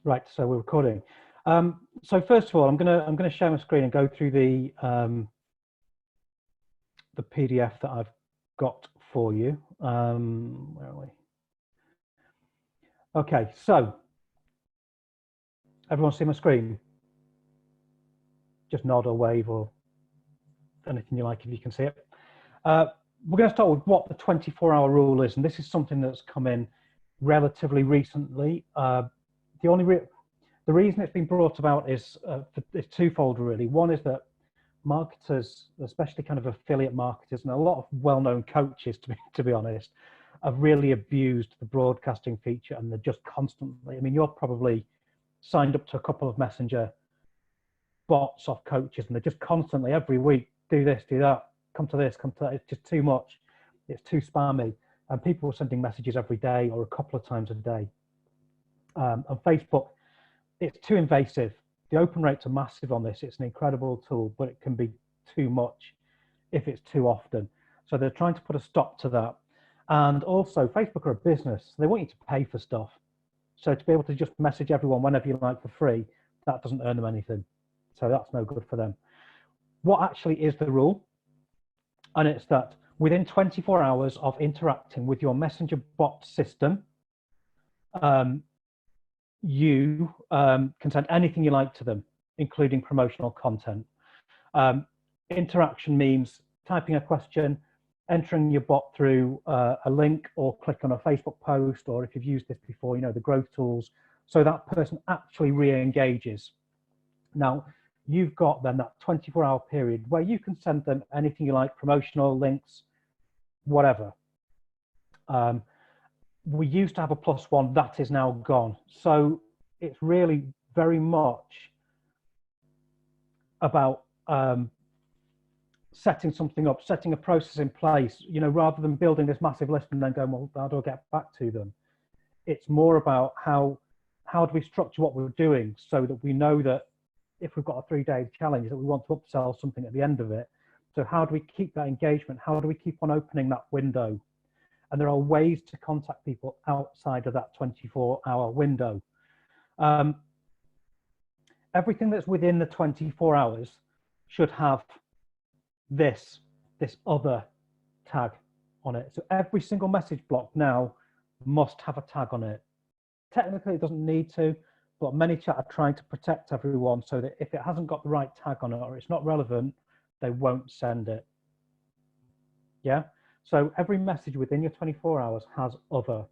Right, so we're recording. So first of all, I'm gonna share my screen and go through the PDF that I've got for you. Where are we? Okay, so everyone see my screen? Just nod or wave or anything you like if you can see it. We're going to start with what the 24-hour rule is, and this is something that's come in relatively recently. The reason it's been brought about is it's twofold, really. One is that marketers, especially kind of affiliate marketers, and a lot of well-known coaches, to be honest, have really abused the broadcasting feature, and they're just constantly. I mean, you're probably signed up to a couple of messenger bots of coaches, and they're just constantly every week do this, do that, come to this, come to that. It's just too much. It's too spammy, and people are sending messages every day or a couple of times a day. And Facebook, it's too invasive. The open rates are massive on this. It's an incredible tool, but it can be too much if it's too often. So they're trying to put a stop to that. And also, Facebook are a business. They want you to pay for stuff. So to be able to just message everyone whenever you like for free, that doesn't earn them anything. So that's no good for them. What actually is the rule? And it's that within 24 hours of interacting with your messenger bot system, you can send anything you like to them, including promotional content. Interaction means typing a question, entering your bot through a link, or click on a Facebook post, or if you've used this before, you know, the growth tools, so that person actually re-engages. Now, you've got then that 24-hour period where you can send them anything you like, promotional links, whatever. We used to have a +1, that is now gone. So it's really very much about setting something up, setting a process in place, you know, rather than building this massive list and then going, well, how do I get back to them? It's more about how do we structure what we're doing so that we know that if we've got a 3-day challenge that we want to upsell something at the end of it. So how do we keep that engagement? How do we keep on opening that window? And there are ways to contact people outside of that 24-hour window. Everything that's within the 24 hours should have this other tag on it. So every single message block now must have a tag on it. Technically, it doesn't need to, but ManyChat are trying to protect everyone so that if it hasn't got the right tag on it or it's not relevant, they won't send it. Yeah. So every message within your 24 hours has other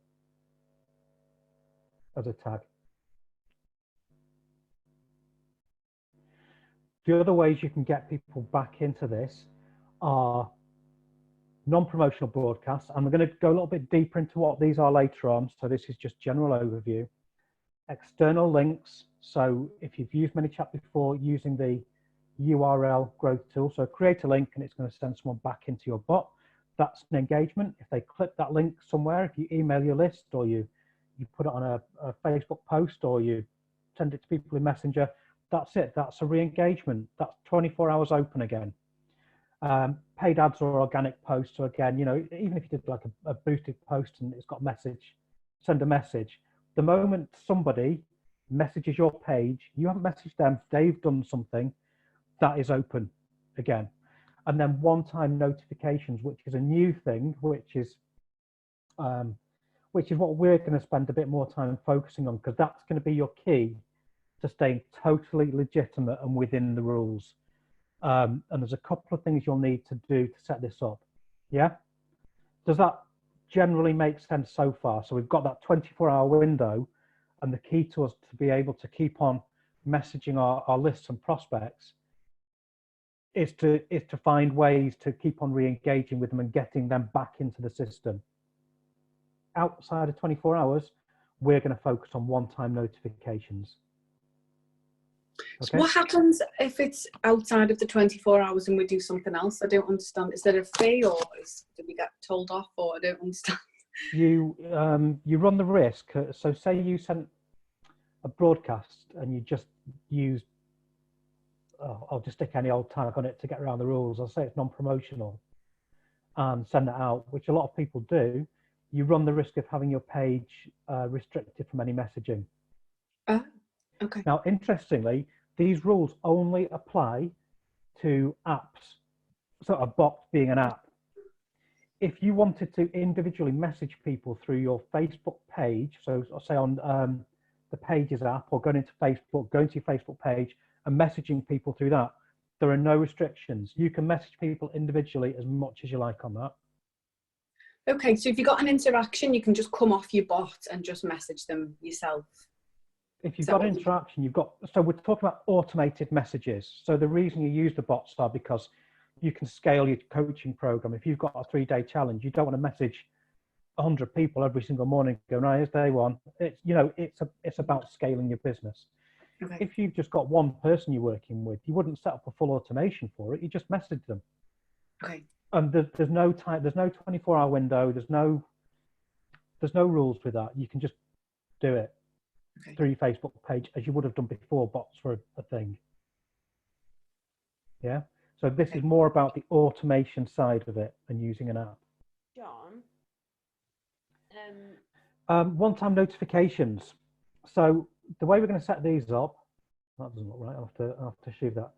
as a tag. The other ways you can get people back into this are non-promotional broadcasts. And we're going to go a little bit deeper into what these are later on. So this is just general overview. External links. So if you've used ManyChat before, using the URL growth tool. So create a link and it's going to send someone back into your bot. That's an engagement. If they click that link somewhere, if you email your list or you put it on a Facebook post or you send it to people in Messenger, that's it. That's a re-engagement. That's 24 hours open again. Paid ads or organic posts. So again, you know, even if you did like a boosted post and it's got message, send a message. The moment somebody messages your page, you haven't messaged them, they've done something, that is open again. And then one-time notifications, which is a new thing, which is what we're going to spend a bit more time focusing on, because that's going to be your key to staying totally legitimate and within the rules. And there's a couple of things you'll need to do to set this up. Yeah? Does that generally make sense so far? So we've got that 24-hour window, and the key to us to be able to keep on messaging our lists and prospects is to find ways to keep on re-engaging with them and getting them back into the system. Outside of 24 hours, we're going to focus on one-time notifications. Okay. So what happens if it's outside of the 24 hours and we do something else? I don't understand. Is there a fee, or do we get told off, or I don't understand? You run the risk. So say you sent a broadcast and you just used, I'll just stick any old tag on it to get around the rules. I'll say it's non-promotional and send it out, which a lot of people do. You run the risk of having your page restricted from any messaging. Okay. Now, interestingly, these rules only apply to apps, so a bot being an app. If you wanted to individually message people through your Facebook page, so say on the Pages app, or going into Facebook, going to your Facebook page and messaging people through that, there are no restrictions. You can message people individually as much as you like on that. Okay, so if you've got an interaction, you can just come off your bot and just message them yourself. If you've got interaction, you've got, so we're talking about automated messages. So the reason you use the bots are because you can scale your coaching program. If you've got a 3-day challenge, you don't want to message 100 people every single morning going, right, here's day one. It's, you know, it's about scaling your business. Okay. If you've just got one person you're working with, you wouldn't set up a full automation for it. You just message them. Okay. And there's no time, there's no 24-hour window. There's no rules with that. You can just do it through your Facebook page as you would have done before bots were a thing. Yeah. So this is more about the automation side of it and using an app. John. One-time notifications. So the way we're going to set these up, that doesn't look right. I'll have to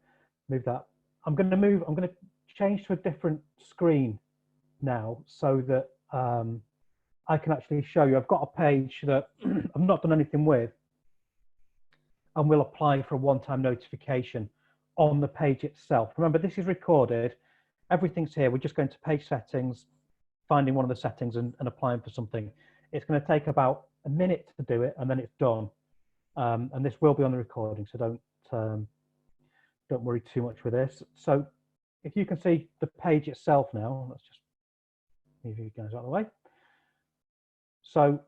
move that. I'm going to change to a different screen now so that I can actually show you. I've got a page that I've not done anything with, and we'll apply for a one-time notification on the page itself. Remember, this is recorded. Everything's here. We're just going to page settings, finding one of the settings and applying for something. It's going to take about a minute to do it, and then it's done. And this will be on the recording, so don't worry too much with this. So if you can see the page itself now, let's just move you guys out of the way. So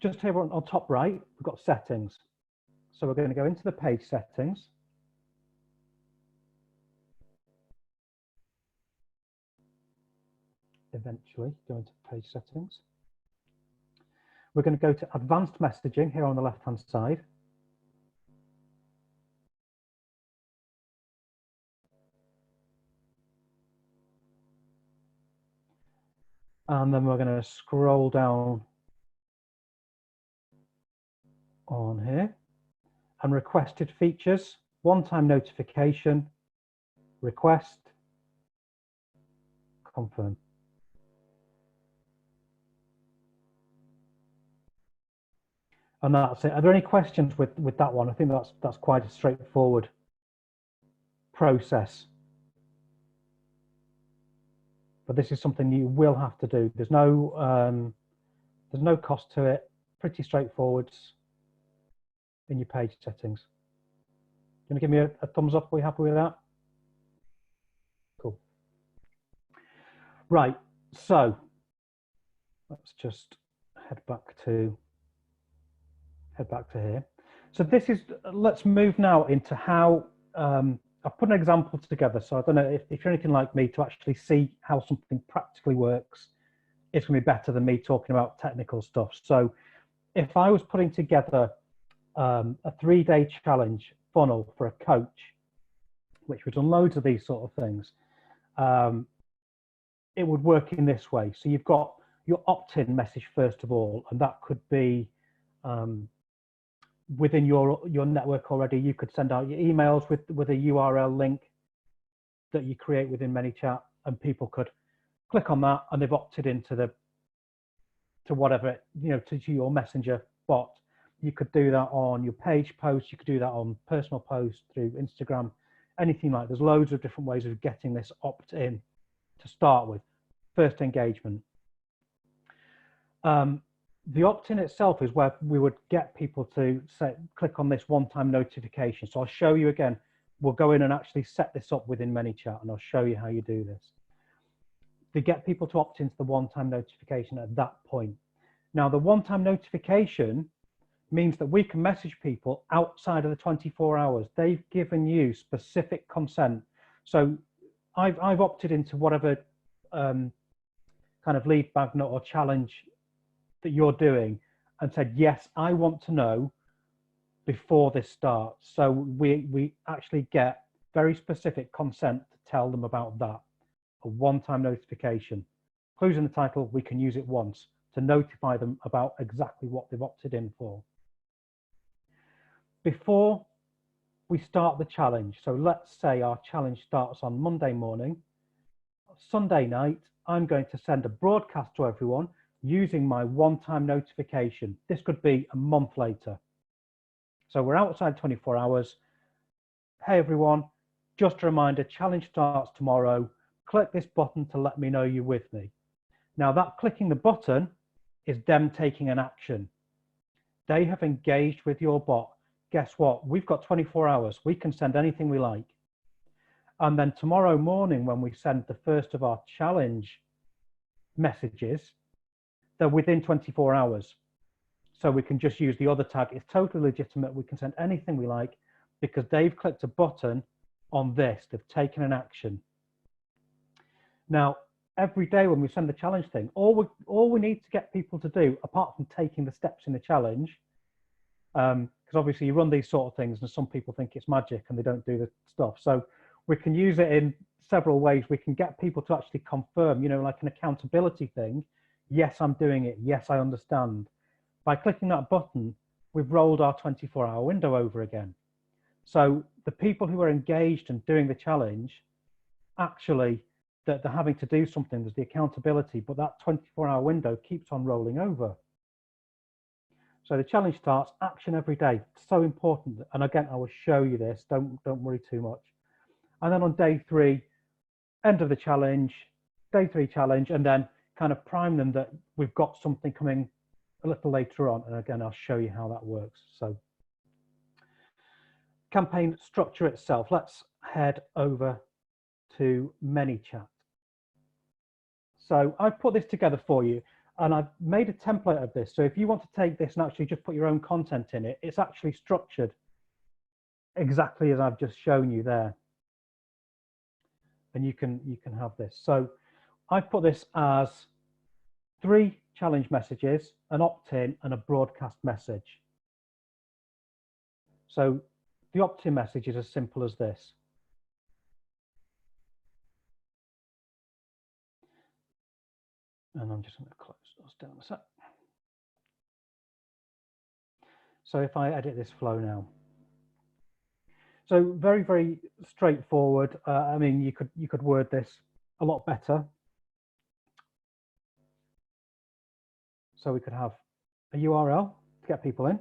just here on top right, we've got settings. So we're going to go into the page settings. Eventually go into page settings. We're going to go to advanced messaging here on the left-hand side. And then we're going to scroll down on here and requested features, one-time notification, request, confirm. And that's it. Are there any questions with that one? I think that's quite a straightforward process. But this is something you will have to do. There's no cost to it. Pretty straightforward in your page settings. You want to give me a thumbs up? Are we happy with that? Cool. Right. So let's just head back to here. So this is, let's move now into how I've put an example together. So I don't know if you're anything like me, to actually see how something practically works, it's going to be better than me talking about technical stuff. So if I was putting together a 3-day challenge funnel for a coach, which we've done loads of these sort of things, it would work in this way. So you've got your opt-in message first of all, and that could be within your network already. You could send out your emails with a URL link that you create within ManyChat, and people could click on that and they've opted into whatever, to your messenger bot. You could do that on your page posts. You could do that on personal posts through Instagram, anything like. There's loads of different ways of getting this opt-in to start with. First engagement. The opt-in itself is where we would get people to click on this one-time notification. So I'll show you again. We'll go in and actually set this up within ManyChat, and I'll show you how you do this. To get people to opt into the one-time notification at that point. Now, the one-time notification means that we can message people outside of the 24 hours. They've given you specific consent. So I've opted into whatever kind of lead magnet or challenge that you're doing, and said, yes, I want to know before this starts. So we actually get very specific consent to tell them about that. A one-time notification. Clues in the title, we can use it once to notify them about exactly what they've opted in for. before we start the challenge, so let's say our challenge starts on Monday morning, Sunday night, I'm going to send a broadcast to everyone using my one-time notification. This could be a month later. So we're outside 24 hours. Hey everyone, just a reminder, challenge starts tomorrow. Click this button to let me know you're with me. Now that clicking the button is them taking an action. They have engaged with your bot. Guess what? We've got 24 hours. We can send anything we like. And then tomorrow morning, when we send the first of our challenge messages, they're within 24 hours. So we can just use the other tag. It's totally legitimate. We can send anything we like because they've clicked a button on this. They've taken an action. Now, every day when we send the challenge thing, all we need to get people to do, apart from taking the steps in the challenge, because obviously you run these sort of things and some people think it's magic and they don't do the stuff. So we can use it in several ways. We can get people to actually confirm, you know, like an accountability thing. Yes, I'm doing it. Yes, I understand. By clicking that button, we've rolled our 24-hour window over again. So the people who are engaged and doing the challenge, actually, that they're having to do something, there's the accountability, but that 24-hour window keeps on rolling over. So the challenge starts, action every day. It's so important. And again, I will show you this. Don't worry too much. And then on day 3, end of the challenge, day 3 challenge, and then kind of prime them that we've got something coming a little later on. And again, I'll show you how that works. So campaign structure itself. Let's head over to ManyChat. So I've put this together for you and I've made a template of this. So if you want to take this and actually just put your own content in it, it's actually structured exactly as I've just shown you there. And you can have this. So I've put this as 3 challenge messages, an opt-in and a broadcast message. So the opt-in message is as simple as this. And I'm just going to close those down a sec. So if I edit this flow now. So very, very straightforward. I mean, you could word this a lot better. So we could have a URL to get people in.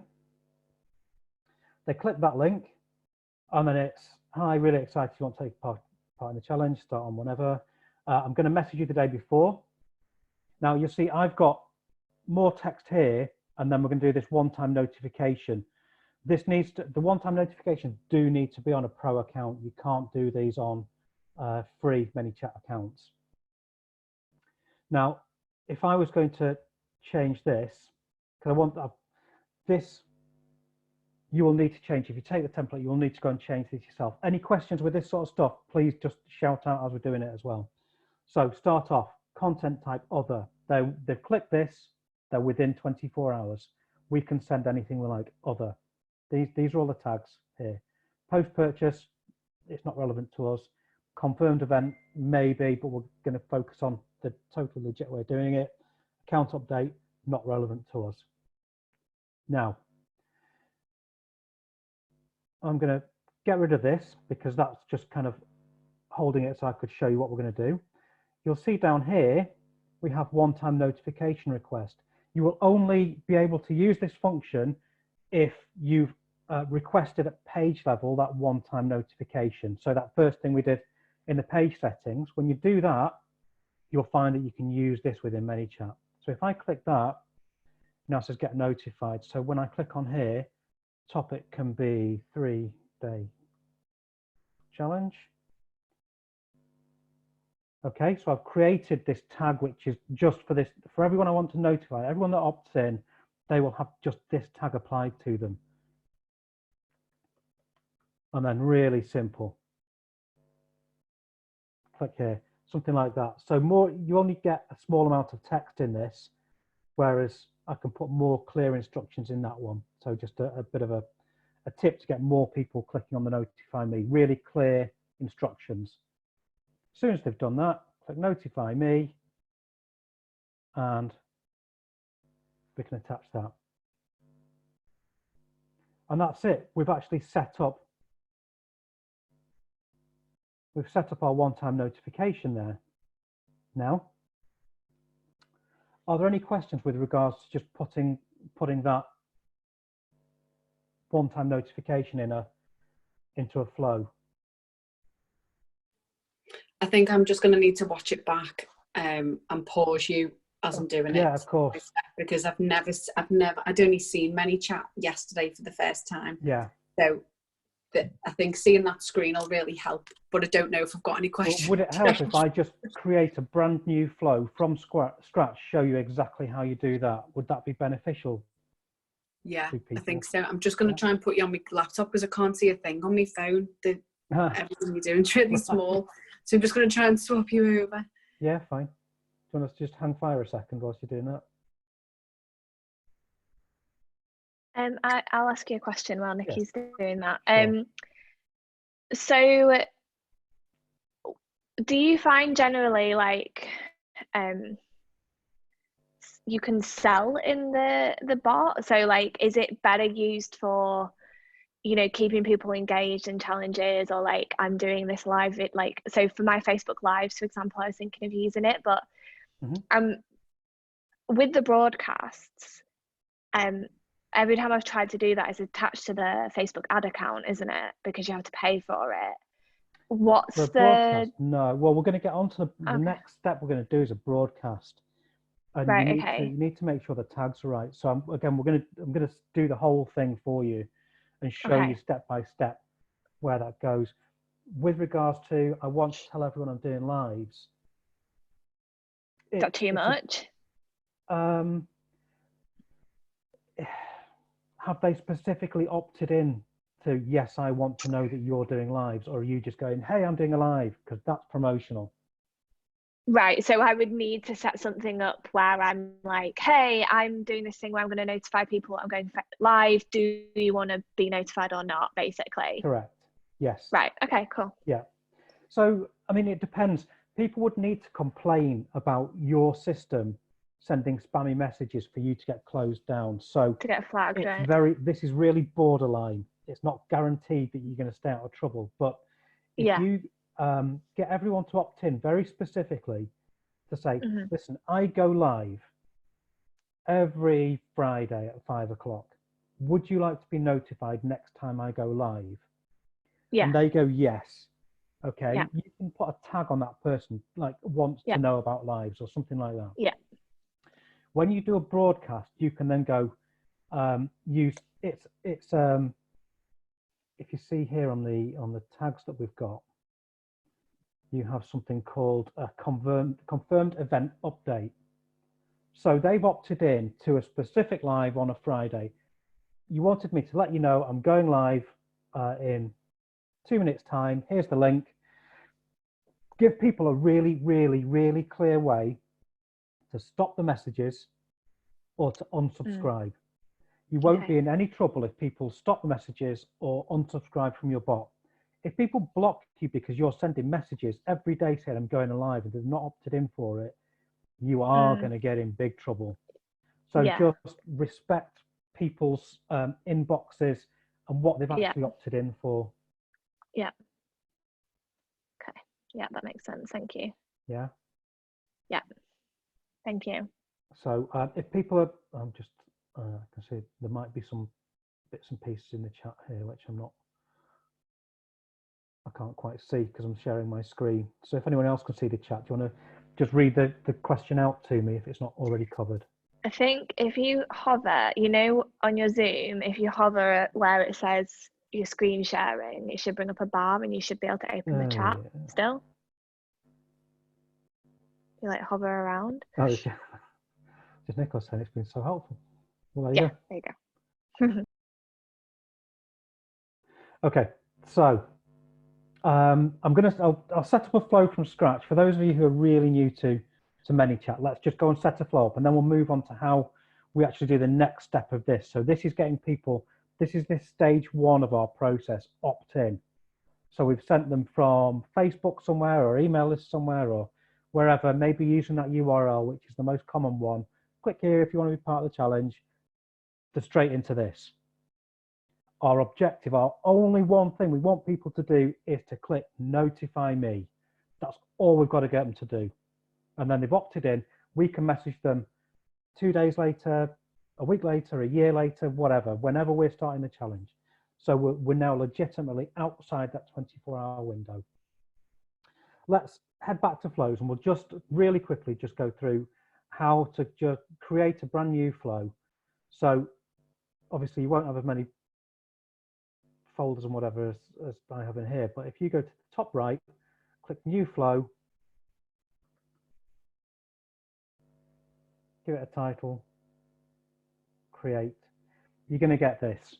They click that link and then it's, hi, really excited you want to take part in the challenge, start on whenever. I'm going to message you the day before. Now you'll see I've got more text here and then we're going to do this one-time notification. This needs to, the one-time notifications do need to be on a pro account. You can't do these on free ManyChat accounts. Now, if I was going to change this, because I want this, you will need to change. If you take the template, you will need to go and change this yourself. Any questions with this sort of stuff, please just shout out as we're doing it as well. So start off, content type other. They've clicked this, they're within 24 hours. We can send anything we like, other. These are all the tags here. Post-purchase, it's not relevant to us. Confirmed event, maybe, but we're going to focus on the totally legit way of doing it. Account update, not relevant to us. Now, I'm going to get rid of this because that's just kind of holding it so I could show you what we're going to do. You'll see down here, we have one-time notification request. You will only be able to use this function if you've requested at page level that one-time notification. So that first thing we did in the page settings, when you do that, you'll find that you can use this within ManyChat. So if I click that, now it says get notified. So when I click on here, topic can be 3-day challenge. Okay, so I've created this tag, which is just for this, for everyone I want to notify, everyone that opts in, they will have just this tag applied to them. And then really simple. Click here, something like that. So more, you only get a small amount of text in this, whereas I can put more clear instructions in that one. So just a bit of a tip to get more people clicking on the notify me, really clear instructions. As soon as they've done that, click notify me and we can attach that. And that's it. We've actually set up our one-time notification there. Now, are there any questions with regards to just putting that one-time notification into a flow? I think I'm just going to need to watch it back and pause you as I'm doing it. Yeah, of course. Because I'd only seen many chat yesterday for the first time. Yeah. So I think seeing that screen will really help, but I don't know if I've got any questions. Well, would it help if I just create a brand new flow from scratch, show you exactly how you do that? Would that be beneficial? Yeah, I think so. I'm just going to try and put you on my laptop because I can't see a thing on my phone. Everything you're doing is really small. So I'm just going to try and swap you over. Yeah, fine. Do you want us to just hang fire a second whilst you're doing that? I'll ask you a question while Nikki's doing that. Sure. So do you find generally like you can sell in the bot? So like, is it better used for, you know, keeping people engaged in challenges, or like I'm doing this live, so for my Facebook lives, for example, I was thinking of using it, but with the broadcasts, every time I've tried to do that, it's attached to the Facebook ad account, isn't it? Because you have to pay for it. What's the broadcast? No. Well, we're going to get on to the next step. We're going to do is a broadcast, and you need to make sure the tags are right. So I'm going to do the whole thing for you and show you step by step where that goes. With regards to, I want to tell everyone I'm doing lives. Is that too much? Have they specifically opted in to, yes, I want to know that you're doing lives, or are you just going, hey, I'm doing a live, because that's promotional? Right, so I would need to set something up where I'm like, hey, I'm doing this thing where I'm going to notify people I'm going live. Do you want to be notified or not, basically? Correct. Yes. Right, okay, cool. Yeah. So, I mean, it depends. People would need to complain about your system sending spammy messages for you to get closed down. So to get flagged, right? This is really borderline. It's not guaranteed that you're going to stay out of trouble, but if you get everyone to opt in very specifically to say, listen, I go live every Friday at 5 o'clock. Would you like to be notified next time I go live? Yeah. And they go, yes. Okay. Yeah. You can put a tag on that person, like wants to know about lives or something like that. Yeah. When you do a broadcast, you can then go use if you see here on the tags that we've got, you have something called a confirmed event update. So they've opted in to a specific live on a Friday. You wanted me to let you know I'm going live in 2 minutes time. Here's the link. Give people a really, really, really clear way to stop the messages or to unsubscribe. You won't be in any trouble if people stop the messages or unsubscribe from your bot. If people block you because you're sending messages every day saying I'm going live and they've not opted in for it, you are going to get in big trouble. So just respect people's inboxes and what they've actually opted in for. Yeah. Okay. Yeah, that makes sense. Thank you. Yeah. Yeah. Thank you. So if people are, I can see there might be some bits and pieces in the chat here, which I can't quite see because I'm sharing my screen. So if anyone else can see the chat, do you want to just read the question out to me if it's not already covered? I think if you hover, you know, on your Zoom, if you hover where it says your screen sharing, it should bring up a bar and you should be able to open the chat still. You like hover around. Oh, yeah. Just Nicholas saying it's been so helpful. Well, there you go. Okay, so I'll set up a flow from scratch. For those of you who are really new to ManyChat, let's just go and set a flow up, and then we'll move on to how we actually do the next step of this. So this is getting people, this stage one of our process, opt in. So we've sent them from Facebook somewhere or email list somewhere or wherever, maybe using that URL, which is the most common one. Click here if you want to be part of the challenge, to straight into this. our objective, our only one thing we want people to do is to click notify me. That's all we've got to get them to do. And then they've opted in. We can message them 2 days later, a week later, a year later, whatever, whenever we're starting the challenge. So we're now legitimately outside that 24-hour window. Let's head back to flows, and we'll just really quickly just go through how to just create a brand new flow. So obviously you won't have as many folders and whatever as I have in here, but if you go to the top right, click new flow, give it a title, create, you're going to get this.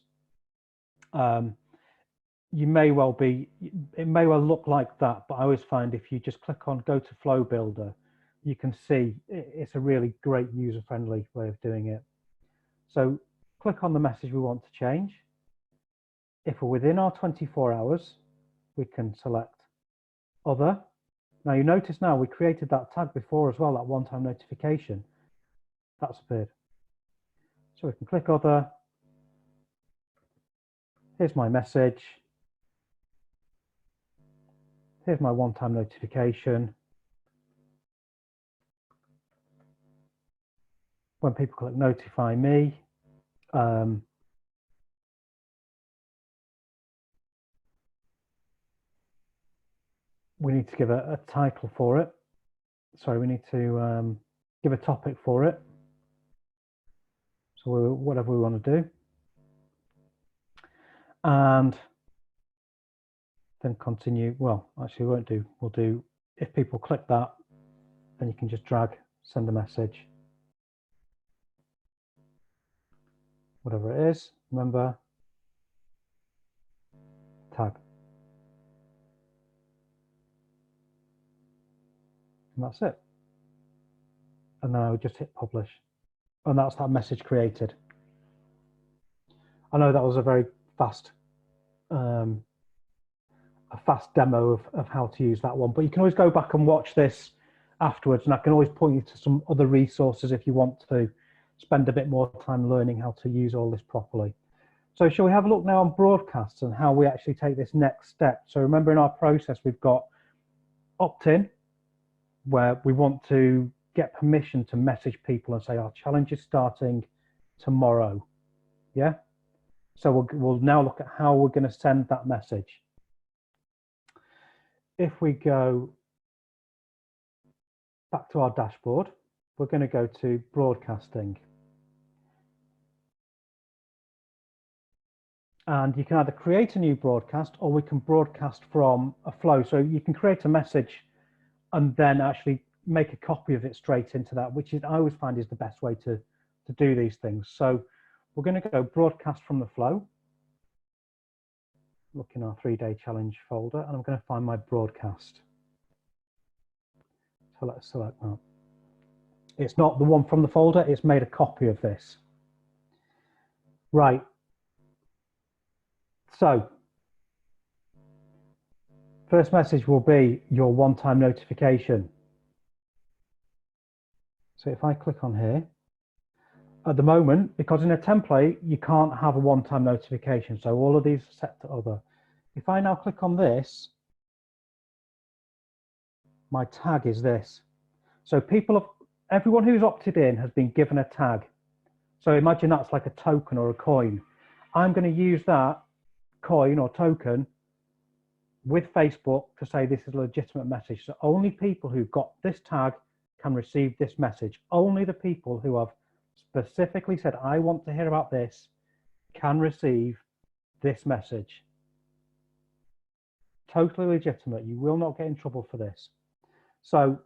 You may well be, it may well look like that, but I always find if you just click on go to flow builder, you can see it's a really great user-friendly way of doing it. So click on the message we want to change. If we're within our 24 hours, we can select other. Now you notice now we created that tag before as well, that one-time notification. That's appeared. So we can click other. Here's my message. Here's my one-time notification. When people click notify me, we need to give a title for it. Sorry, we need to give a topic for it. So whatever we want to do. And then continue. Well, actually we won't do. We'll do, if people click that, then you can just drag, send a message. Whatever it is, remember, tag. And that's it. And then I would just hit publish. And that's that message created. I know that was a very fast, a fast demo of how to use that one, but you can always go back and watch this afterwards, and I can always point you to some other resources if you want to spend a bit more time learning how to use all this properly. So shall we have a look now on broadcasts and how we actually take this next step? So remember in our process, we've got opt-in, where we want to get permission to message people and say our challenge is starting tomorrow. Yeah. So we'll now look at how we're going to send that message. If we go back to our dashboard, we're going to go to broadcasting. And you can either create a new broadcast or we can broadcast from a flow. So you can create a message and then actually make a copy of it straight into that, which is, I always find is the best way to do these things. So we're going to go broadcast from the flow. Look in our 3-day challenge folder, and I'm going to find my broadcast. So let's select that. It's not the one from the folder, it's made a copy of this. Right. So first message will be your one-time notification. So if I click on here, at the moment, because in a template, you can't have a one-time notification. So all of these are set to other. If I now click on this, my tag is this. So everyone who's opted in has been given a tag. So imagine that's like a token or a coin. I'm going to use that coin or token with Facebook to say this is a legitimate message. So only people who've got this tag can receive this message. Only the people who have specifically said, I want to hear about this, can receive this message. Totally legitimate. You will not get in trouble for this. So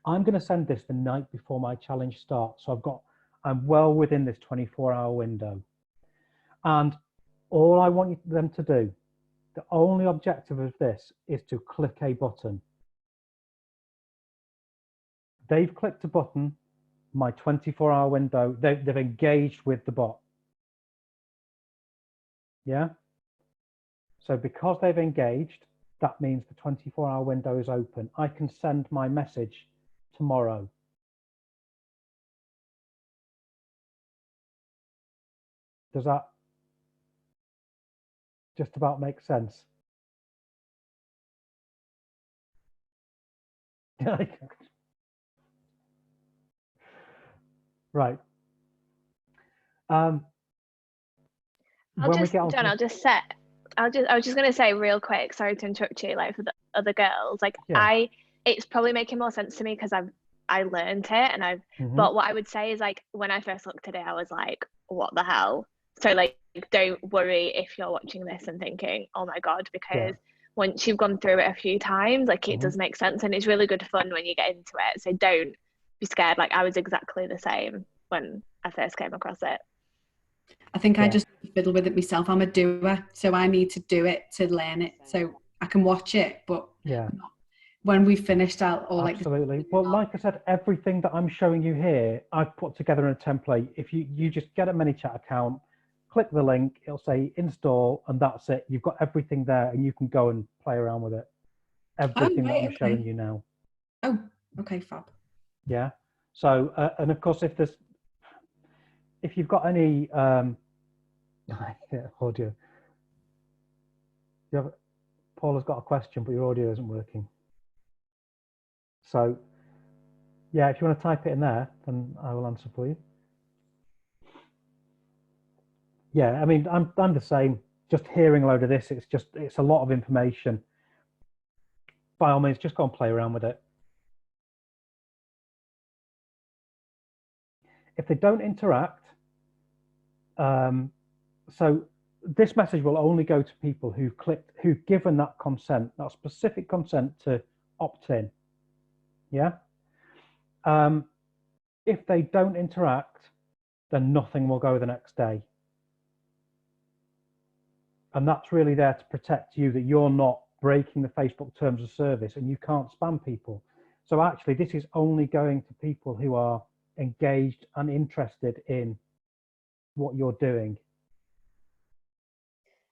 I'm going to send this the night before my challenge starts. So I'm well within this 24-hour window. And all I want them to do, the only objective of this is to click a button. They've clicked a button, my 24-hour window, they've engaged with the bot. Yeah. So because they've engaged, that means the 24-hour window is open. I can send my message tomorrow. Does that just about make sense? Right. When we get on John, to... I was just gonna say real quick, sorry to interrupt you, like for the other girls, like Yeah. it's probably making more sense to me because I learned it and but what I would say is like when I first looked at it, I was like, what the hell? So like don't worry if you're watching this and thinking, oh my God, because once you've gone through it a few times, like it does make sense and it's really good fun when you get into it. So don't be scared. Like I was exactly the same when I first came across it. I think I just fiddle with it myself. I'm a doer, so I need to do it to learn it. So I can watch it, but when we've finished, Absolutely. Well, like I said, everything that I'm showing you here, I've put together in a template. If you just get a ManyChat account, click the link, it'll say install, and that's it. You've got everything there, and you can go and play around with it. Everything that I'm showing you now. Oh, okay, fab. Yeah. So, and of course, if you've got any audio, Paula's got a question, but your audio isn't working. So, yeah, if you want to type it in there, then I will answer for you. Yeah, I mean, I'm the same. Just hearing a load of this, it's a lot of information. By all means, just go and play around with it. If they don't interact, so this message will only go to people who've given that consent, that specific consent to opt in. Yeah. If they don't interact, then nothing will go the next day. And that's really there to protect you, that you're not breaking the Facebook terms of service and you can't spam people. So actually, this is only going to people who are engaged and interested in what you're doing.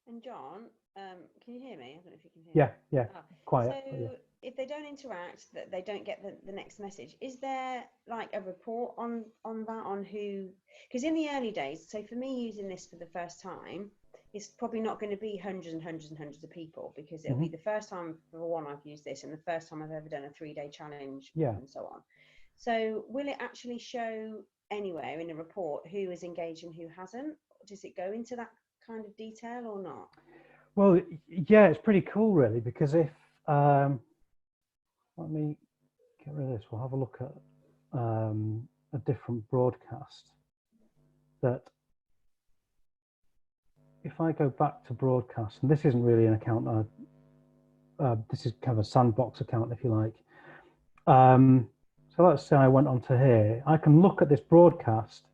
And John, can you hear me? I don't know if you can hear me. Yeah, quiet. So if they don't interact, that they don't get the next message, is there like a report on that, on who? Because in the early days, so for me using this for the first time, it's probably not going to be hundreds and hundreds and hundreds of people, because it'll be the first time for one I've used this and the first time I've ever done a 3-day challenge and so on. So will it actually show anywhere in the report who is engaged and who hasn't? Does it go into that kind of detail or not? Well, yeah, it's pretty cool really, because if let me get rid of this, we'll have a look at a different broadcast. That if I go back to broadcast, and this isn't really an account, this is kind of a sandbox account if you like. So let's say I went onto here, I can look at this broadcast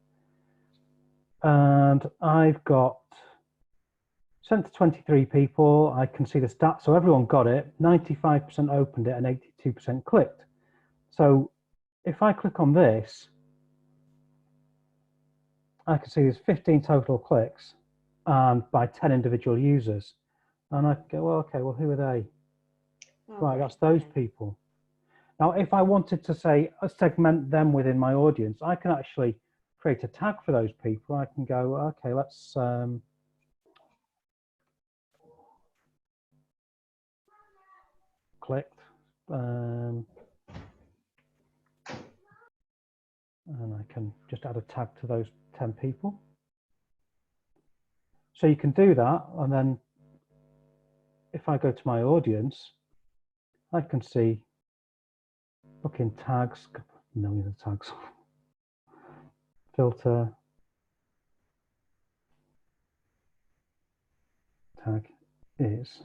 and I've got sent to 23 people. I can see the stats. So everyone got it, 95% opened it and 82% clicked. So if I click on this, I can see there's 15 total clicks and by 10 individual users. And I can go, well, okay, well, who are they? Right, that's those people. Now, if I wanted to say segment them within my audience, I can actually create a tag for those people. I can go, okay, let's clicked, and I can just add a tag to those 10 people. So you can do that, and then if I go to my audience, I can see, look in tags, millions of tags, filter, tag is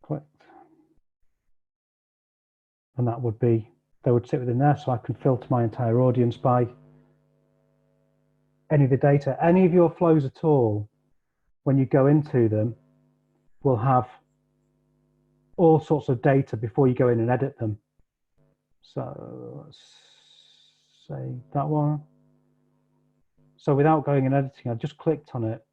clicked. And that would be, they would sit within there, so I can filter my entire audience by any of the data. Any of your flows at all, when you go into them, will have all sorts of data before you go in and edit them. So let's say that one. So without going and editing, I've just clicked on it.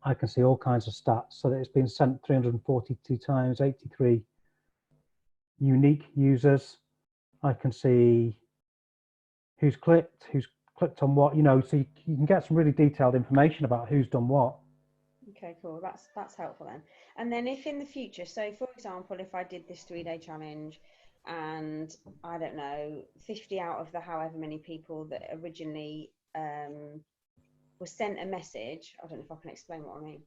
I can see all kinds of stats. So that it's been sent 342 times, 83 unique users. I can see who's clicked, who's clicked on what, you know, so you can get some really detailed information about who's done what. Okay, cool. That's helpful then. And then if in the future, so for example, if I did this 3-day challenge and I don't know, 50 out of the however many people that originally was sent a message, I don't know if I can explain what I mean,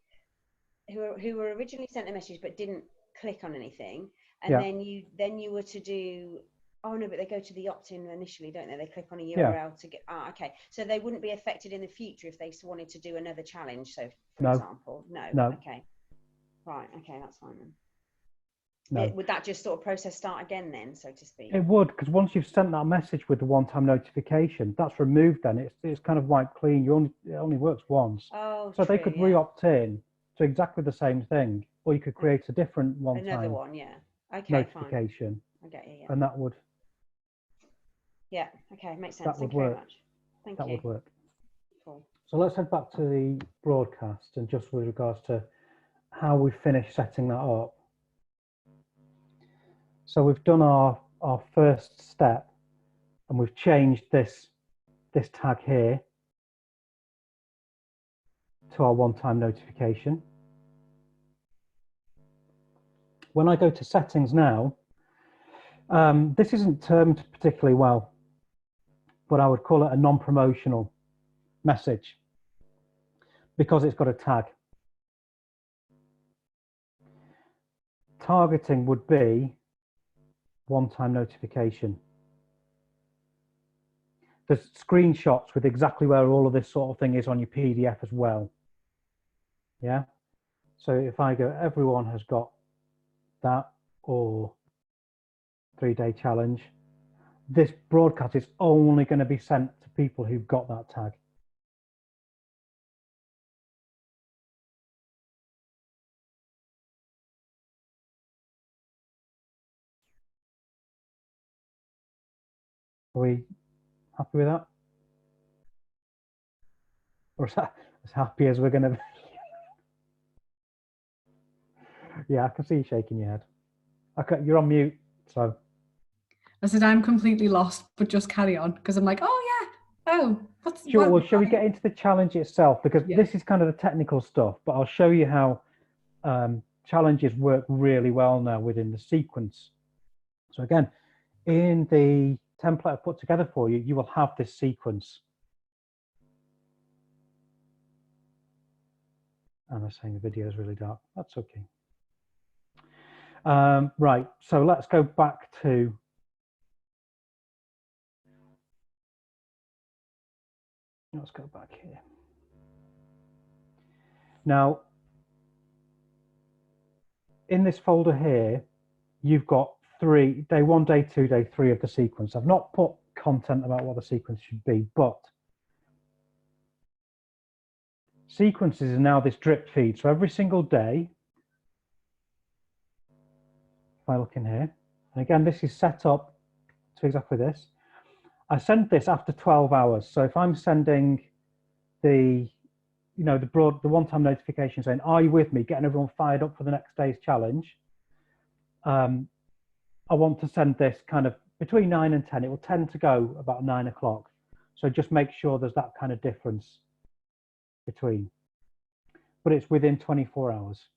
who were originally sent a message but didn't click on anything, and then you were to do, oh no, but they go to the opt-in initially, don't they? They click on a URL to get, okay. So they wouldn't be affected in the future if they wanted to do another challenge. So for example, no. Okay. Right. Okay. That's fine then. No. Would that just sort of process start again then, so to speak? It would, because once you've sent that message with the one-time notification, that's removed then. It's kind of wiped clean. It only works once. Oh, so true, they could re-opt in to exactly the same thing, or you could create a different one-time another one, yeah. Okay, notification. Fine. I get you, yeah. And that would... Yeah, okay, makes sense. That Thank would you work. very much. Thank that you. would work. Cool. So let's head back to the broadcast and just with regards to how we finish setting that up. So we've done our first step and we've changed this tag here to our one-time notification. When I go to settings now, this isn't termed particularly well, but I would call it a non-promotional message because it's got a tag. Targeting would be one-time notification. There's screenshots with exactly where all of this sort of thing is on your PDF as well. Yeah. So if I go, everyone has got that, or 3-day challenge, this broadcast is only going to be sent to people who've got that tag. Are we happy with that? Or is that as happy as we're going to be? Yeah, I can see you shaking your head. Okay, you're on mute, so. I said, I'm completely lost, but just carry on, because I'm like, oh yeah, oh. Sure, well, shall we get into the challenge itself? Because this is kind of the technical stuff, but I'll show you how challenges work really well now within the sequence. So again, in the template I put together for you, you will have this sequence. And I'm saying the video is really dark. That's okay. Right, so let's go back to let's go back here. Now, in this folder here, you've got day 1, day 2, day 3 of the sequence. I've not put content about what the sequence should be, but sequences are now this drip feed. So every single day, if I look in here, and again, this is set up to exactly this. I send this after 12 hours. So if I'm sending the one-time notification saying, are you with me? Getting everyone fired up for the next day's challenge. I want to send this kind of between 9 and 10. It will tend to go about 9 o'clock. So just make sure there's that kind of difference between. But it's within 24 hours.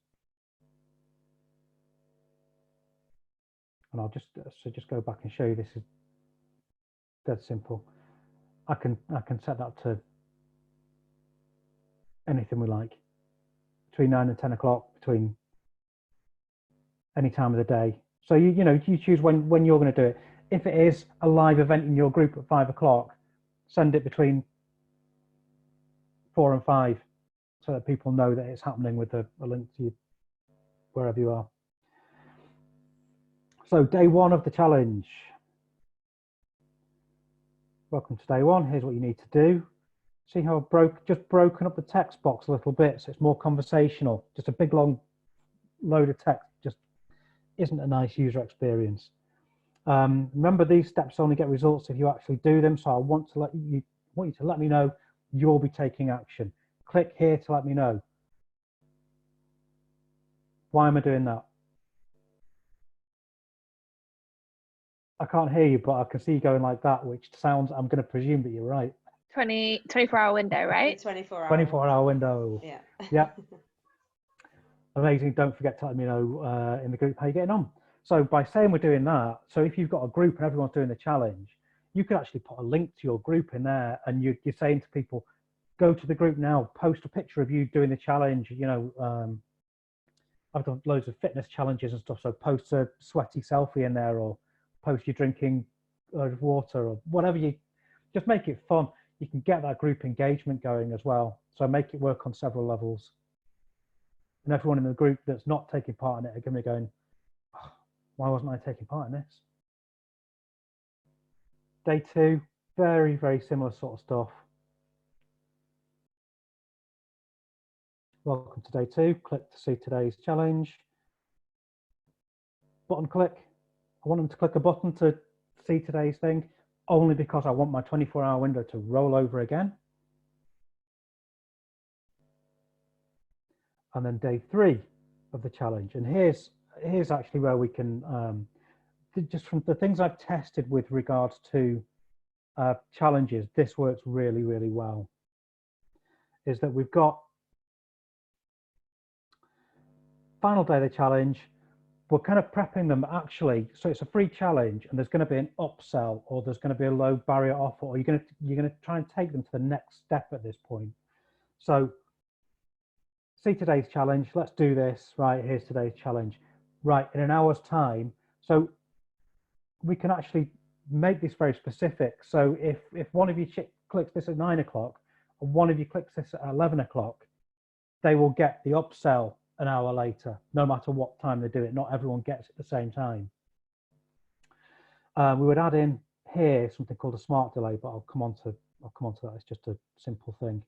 And I'll just go back and show you this is dead simple. I can set that to anything we like. Between 9 and 10 o'clock, between any time of the day. So you choose when you're going to do it. If it is a live event in your group at 5 o'clock, send it between 4 and 5 so that people know that it's happening with a link to you wherever you are. So day 1 of the challenge. Welcome to day 1. Here's what you need to do. See how I've just broken up the text box a little bit so it's more conversational. Just a big long load of text just isn't a nice user experience. Remember, these steps only get results if you actually do them. So I want you to let me know you'll be taking action. Click here to let me know. Why am I doing that? I can't hear you, but I can see you going like that, which sounds, I'm going to presume that you're right. 24-hour window, right? 24 hour. 24-hour window. Yeah. Yeah. Amazing. Don't forget to let me know in the group how you're getting on. So by saying we're doing that, so if you've got a group and everyone's doing the challenge, you could actually put a link to your group in there, and you're saying to people, go to the group now, post a picture of you doing the challenge. You know, I've done loads of fitness challenges and stuff, so post a sweaty selfie in there, or post you drinking water, or whatever. You just make it fun. You can get that group engagement going as well. So make it work on several levels. And everyone in the group that's not taking part in it are going to be going, oh, why wasn't I taking part in this? Day 2, very, very similar sort of stuff. Welcome to day 2. Click to see today's challenge. Button click. I want them to click a button to see today's thing, only because I want my 24-hour window to roll over again. And then day 3 of the challenge. And here's actually where we can, just from the things I've tested with regards to challenges, this works really, really well, is that we've got final day of the challenge. We're kind of prepping them actually, so it's a free challenge and there's going to be an upsell, or there's going to be a low barrier offer, or you're going to try and take them to the next step at this point. So see today's challenge, let's do this, right, here's today's challenge, right, in an hour's time. So we can actually make this very specific. So if one of you clicks this at 9 o'clock and one of you clicks this at 11 o'clock, they will get the upsell an hour later, no matter what time they do it. Not everyone gets it at the same time. We would add in here something called a smart delay, but I'll come on to that. It's just a simple thing.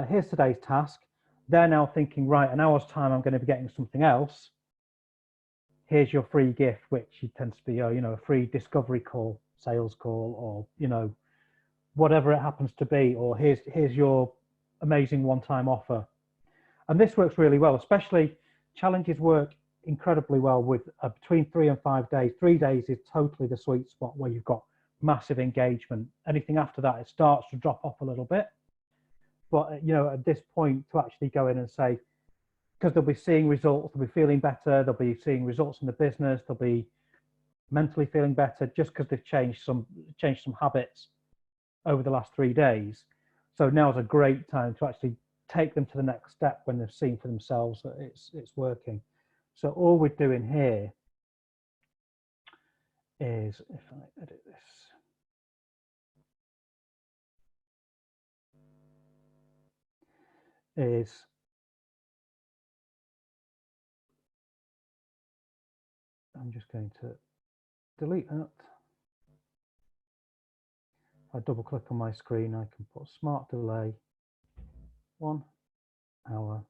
Here's today's task. They're now thinking, right, an hour's time, I'm going to be getting something else. Here's your free gift, which tends to be, you know, a free discovery call, sales call, or, you know, whatever it happens to be, or here's your amazing one-time offer. And this works really well, especially challenges work incredibly well with between 3 and 5 days. 3 days is totally the sweet spot where you've got massive engagement. Anything after that, it starts to drop off a little bit. But, you know, at this point, to actually go in and say, because they'll be seeing results, they'll be feeling better, they'll be seeing results in the business, they'll be mentally feeling better just because they've changed some habits over the last 3 days. So now is a great time to actually take them to the next step when they've seen for themselves that it's working. So all we're doing here is, if I edit this, is I'm just going to delete that. If I double click on my screen, I can put smart delay, 1 hour,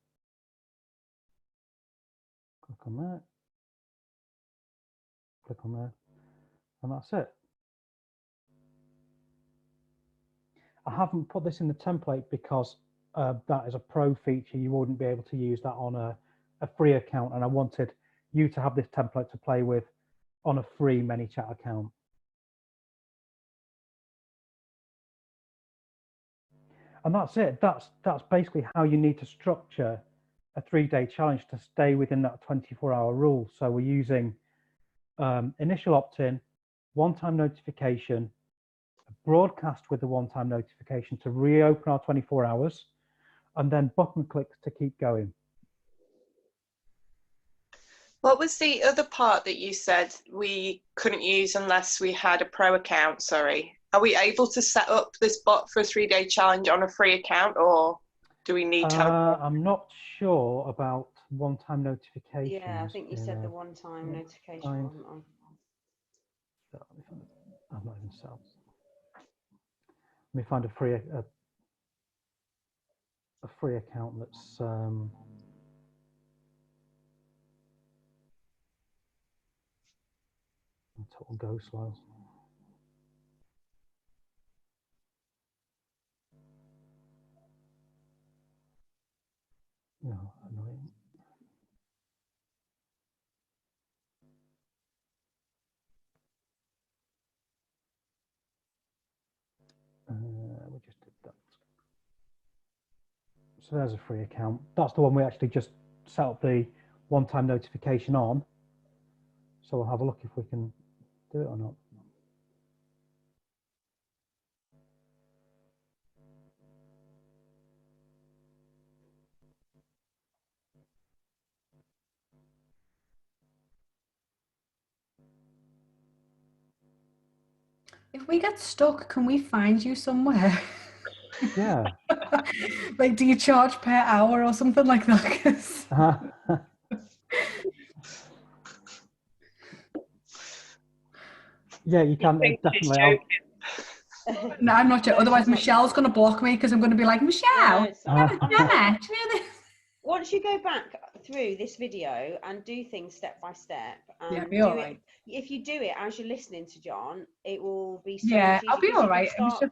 click on that, click on there, and that's it. I haven't put this in the template because that is a pro feature. You wouldn't be able to use that on a free account, and I wanted you to have this template to play with on a free ManyChat account. And that's it. That's basically how you need to structure a 3-day challenge to stay within that 24-hour rule. So we're using initial opt-in, one-time notification, a broadcast with the one-time notification to reopen our 24 hours, and then button clicks to keep going. What was the other part that you said we couldn't use unless we had a pro account? Sorry. Are we able to set up this bot for a 3-day challenge on a free account, or do we need to? I'm not sure about one-time notifications. Yeah, I think you said the one-time notification wasn't on. I'm not even set. Let me find a free account that's total go slow. No, annoying. We just So there's a free account. That's the one we actually just set up the one-time notification on. So we'll have a look if we can do it or not. If we get stuck, can we find you somewhere? Yeah. Like, do you charge per hour or something like that? 'Cause yeah, you can definitely. no, I'm not sure. Otherwise, Michelle's going to block me because I'm going to be like, Michelle, damn it. Once you go back through this video and do things step by step, Yeah, be all right. If you do it as you're listening to John, it will be so Yeah, much easier, I'll be 'cause you all can right. start-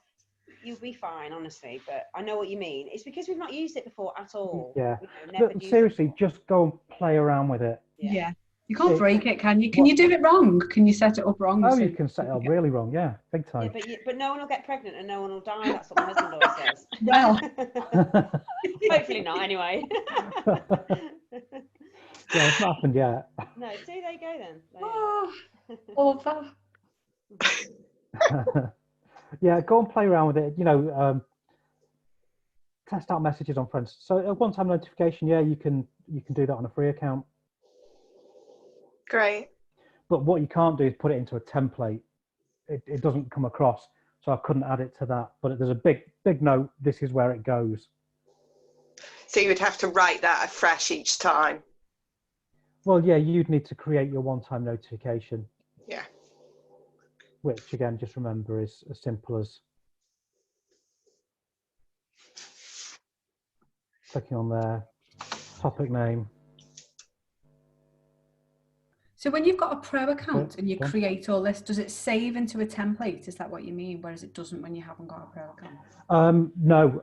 You'll be fine, honestly, but I know what you mean. It's because we've not used it before at all. Yeah. Never But used seriously, it before. just go and play around with it. Yeah. You can't break it, can you? Can you do it wrong? Can you set it up wrong? Oh, so you can set it up really wrong. Yeah, big time. Yeah, but no one will get pregnant and no one will die. That's what my husband always says. Well, Hopefully not, anyway. Yeah, it's not happened yet. No, see, there you go then. all of that. Yeah, go and play around with it. Test out messages on friends. So a one-time notification, yeah, you can do that on a free account. Great. But what you can't do is put it into a template. It doesn't come across, so I couldn't add it to that. But there's a big note. This is where it goes. So you would have to write that afresh each time. Well, yeah, you'd need to create your one-time notification. Yeah. Which again, just remember, is as simple as clicking on their topic name. So when you've got a pro account and you Done. create all this, does it save into a template? Is that what you mean? Whereas it doesn't when you haven't got a pro account? No.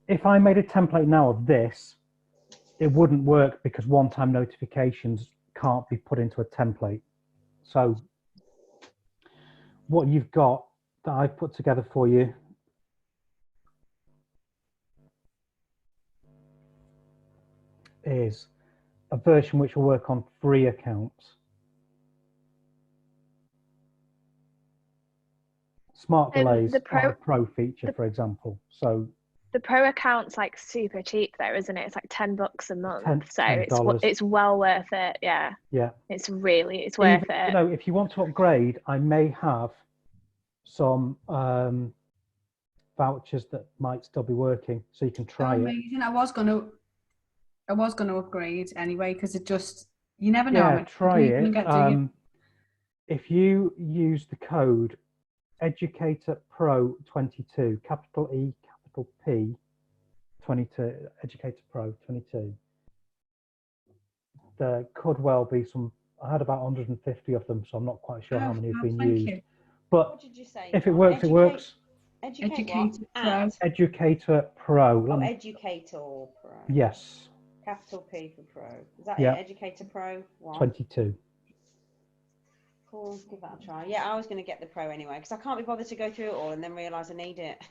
If I made a template now of this, it wouldn't work because one-time notifications can't be put into a template. So what you've got that I've put together for you is a version which will work on free accounts. Smart delays are a pro feature, for example. So the pro account's like super cheap though, isn't it? It's like $10 a month. So $10. it's well worth it. Yeah. Yeah. It's worth it. If you want to upgrade, I may have some vouchers that might still be working, so you can try it. Amazing. I was gonna upgrade anyway because it just you never know. Yeah, try it. If you use the code EducatorPro22, capital E, capital P, 22, Educator Pro 22, there could well be some. I had about 150 of them, so I'm not quite sure how many have been used. You. But what did you say? if it works, it works. Educator Pro. Educator Pro. Educator Pro. Yes. Capital P for Pro. Is that Yeah. it? Educator Pro 1. 22. Cool. Give that a try. Yeah, I was going to get the Pro anyway because I can't be bothered to go through it all and then realise I need it.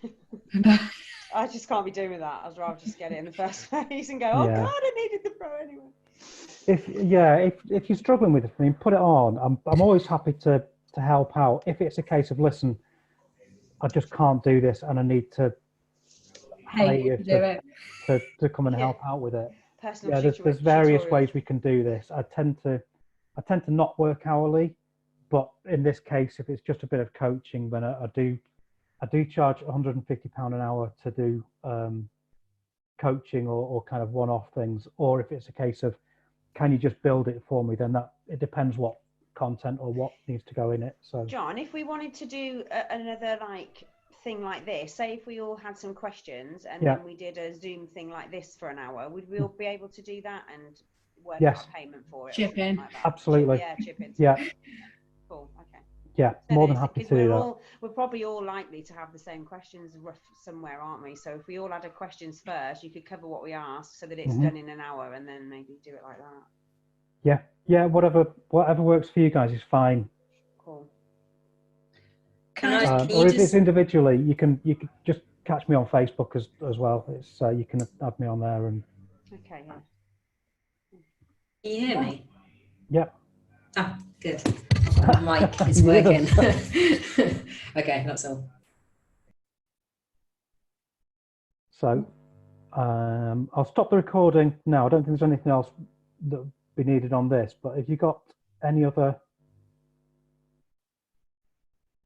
I just can't be doing with that. I'd rather just get it in the first place and go, oh God, I needed the Pro anyway. If you're struggling with it, I mean, put it on. I'm always happy to help out. If it's a case of, listen, I just can't do this and I need to pay you to come and help out with it. There's various ways we can do this. I tend to not work hourly, but in this case, if it's just a bit of coaching, then I do charge £150 an hour to do coaching or kind of one-off things. Or if it's a case of, can you just build it for me? Then it depends what content or what needs to go in it. So John, if we wanted to do another thing like this, say if we all had some questions and then we did a Zoom thing like this for an hour, would we all be able to do that and work out payment for it? Chip in. Like Absolutely. Chip in. Yeah. Cool. Okay. Yeah, more than happy to do that. We're probably all likely to have the same questions somewhere, aren't we? So if we all had a questions first, you could cover what we asked so that it's done in an hour and then maybe do it like that. Yeah, whatever works for you guys is fine. Cool. Or if it's individually, you can just catch me on Facebook as well. It's you can add me on there. And okay, yeah. Can you hear me? Yep. Ah, good. My mic is working. Okay, that's all. So I'll stop the recording now. I don't think there's anything else that will be needed on this, but if you got any other